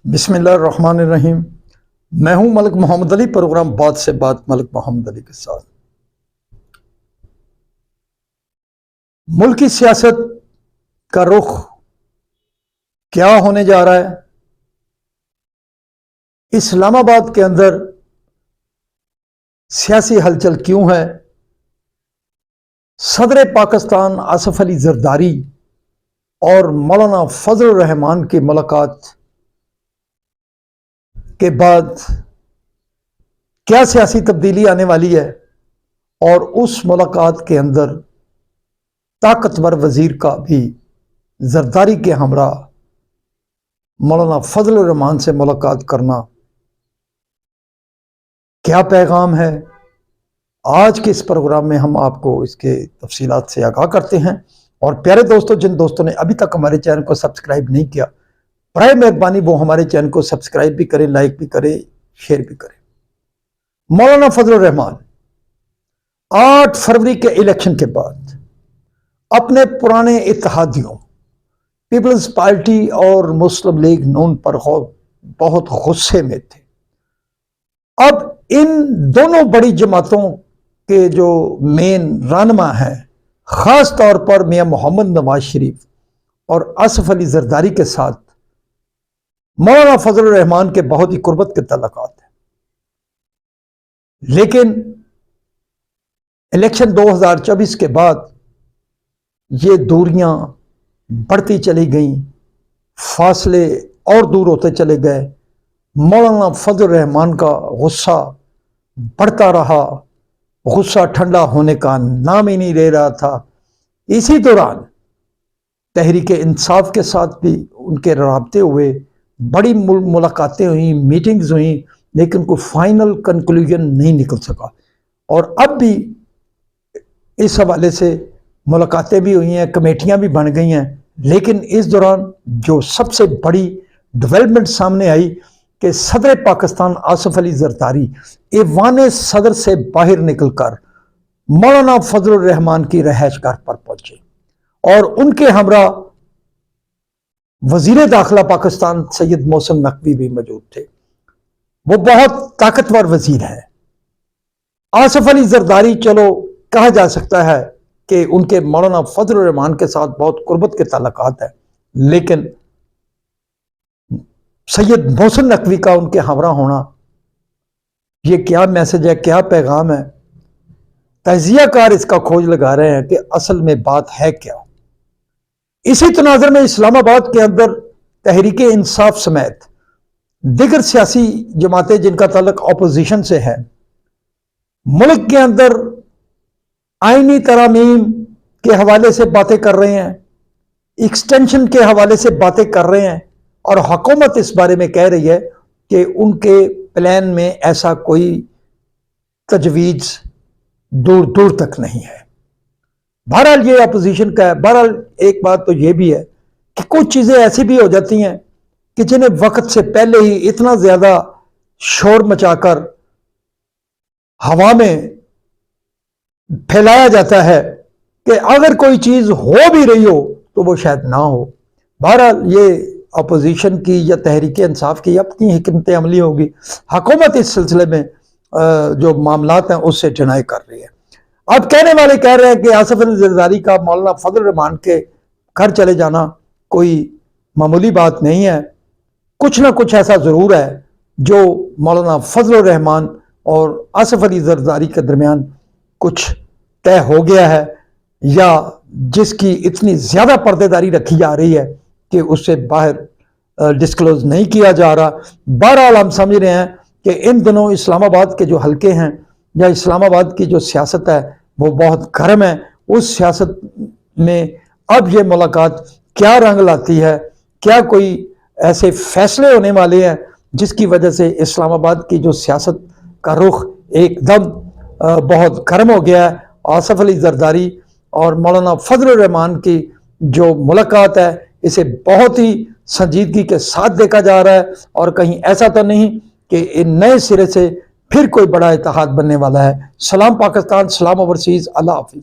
بسم اللہ الرحمن الرحیم۔ میں ہوں ملک محمد علی، پروگرام بات سے بات ملک محمد علی کے ساتھ۔ ملکی سیاست کا رخ کیا ہونے جا رہا ہے؟ اسلام آباد کے اندر سیاسی ہلچل کیوں ہے؟ صدر پاکستان آصف علی زرداری اور مولانا فضل الرحمان کی ملاقات کے بعد کیا سیاسی تبدیلی آنے والی ہے؟ اور اس ملاقات کے اندر طاقتور وزیر کا بھی زرداری کے ہمراہ مولانا فضل الرحمان سے ملاقات کرنا کیا پیغام ہے؟ آج کے اس پروگرام میں ہم آپ کو اس کے تفصیلات سے آگاہ کرتے ہیں۔ اور پیارے دوستوں، جن دوستوں نے ابھی تک ہمارے چینل کو سبسکرائب نہیں کیا، برائے مہربانی وہ ہمارے چینل کو سبسکرائب بھی کریں، لائک بھی کریں، شیئر بھی کریں۔ مولانا فضل الرحمان 8 فروری کے الیکشن کے بعد اپنے پرانے اتحادیوں پیپلز پارٹی اور مسلم لیگ نون پر بہت غصے میں تھے۔ اب ان دونوں بڑی جماعتوں کے جو مین رہنما ہیں، خاص طور پر میاں محمد نواز شریف اور آصف علی زرداری کے ساتھ مولانا فضل الرحمان کے بہت ہی قربت کے تعلقات ہیں۔ لیکن الیکشن 2024 کے بعد یہ دوریاں بڑھتی چلی گئیں، فاصلے اور دور ہوتے چلے گئے، مولانا فضل الرحمان کا غصہ بڑھتا رہا، غصہ ٹھنڈا ہونے کا نام ہی نہیں لے رہا تھا۔ اسی دوران تحریک انصاف کے ساتھ بھی ان کے رابطے ہوئے، بڑی ملاقاتیں ہوئیں، میٹنگز ہوئیں، لیکن کوئی فائنل کنکلوژن نہیں نکل سکا۔ اور اب بھی اس حوالے سے ملاقاتیں بھی ہوئی ہیں، کمیٹیاں بھی بن گئی ہیں، لیکن اس دوران جو سب سے بڑی ڈیولپمنٹ سامنے آئی کہ صدر پاکستان آصف علی زرداری ایوان صدر سے باہر نکل کر مولانا فضل الرحمان کی رہائش گاہ پر پہنچے، اور ان کے ہمراہ وزیر داخلہ پاکستان سید محسن نقوی بھی موجود تھے۔ وہ بہت طاقتور وزیر ہیں۔ آصف علی زرداری چلو کہا جا سکتا ہے کہ ان کے مولانا فضل الرحمان کے ساتھ بہت قربت کے تعلقات ہیں، لیکن سید محسن نقوی کا ان کے ہمراہ ہونا یہ کیا میسج ہے، کیا پیغام ہے؟ تجزیہ کار اس کا کھوج لگا رہے ہیں کہ اصل میں بات ہے کیا۔ اسی تناظر میں اسلام آباد کے اندر تحریک انصاف سمیت دیگر سیاسی جماعتیں جن کا تعلق اپوزیشن سے ہے، ملک کے اندر آئینی ترامیم کے حوالے سے باتیں کر رہے ہیں، ایکسٹینشن کے حوالے سے باتیں کر رہے ہیں، اور حکومت اس بارے میں کہہ رہی ہے کہ ان کے پلان میں ایسا کوئی تجویز دور دور تک نہیں ہے۔ بہرحال یہ اپوزیشن کا ہے۔ بہرحال ایک بات تو یہ بھی ہے کہ کچھ چیزیں ایسی بھی ہو جاتی ہیں کہ جنہیں وقت سے پہلے ہی اتنا زیادہ شور مچا کر ہوا میں پھیلایا جاتا ہے کہ اگر کوئی چیز ہو بھی رہی ہو تو وہ شاید نہ ہو۔ بہرحال یہ اپوزیشن کی یا تحریک انصاف کی اپنی حکمت عملی ہوگی۔ حکومت اس سلسلے میں جو معاملات ہیں اس سے ڈینائی کر رہی ہے۔ اب کہنے والے کہہ رہے ہیں کہ آصف علی زرداری کا مولانا فضل الرحمان کے گھر چلے جانا کوئی معمولی بات نہیں ہے، کچھ نہ کچھ ایسا ضرور ہے جو مولانا فضل الرحمان اور آصف علی زرداری کے درمیان کچھ طے ہو گیا ہے، یا جس کی اتنی زیادہ پردے داری رکھی جا رہی ہے کہ اس سے باہر ڈسکلوز نہیں کیا جا رہا۔ بہرحال ہم سمجھ رہے ہیں کہ ان دنوں اسلام آباد کے جو حلقے ہیں یا اسلام آباد کی جو سیاست ہے وہ بہت گرم ہے۔ اس سیاست میں اب یہ ملاقات کیا رنگ لاتی ہے، کیا کوئی ایسے فیصلے ہونے والے ہیں جس کی وجہ سے اسلام آباد کی جو سیاست کا رخ ایک دم بہت گرم ہو گیا ہے۔ آصف علی زرداری اور مولانا فضل الرحمان کی جو ملاقات ہے اسے بہت ہی سنجیدگی کے ساتھ دیکھا جا رہا ہے، اور کہیں ایسا تو نہیں کہ ان نئے سرے سے پھر کوئی بڑا اتحاد بننے والا ہے۔ سلام پاکستان، سلام اوورسیز، اللہ حافظ۔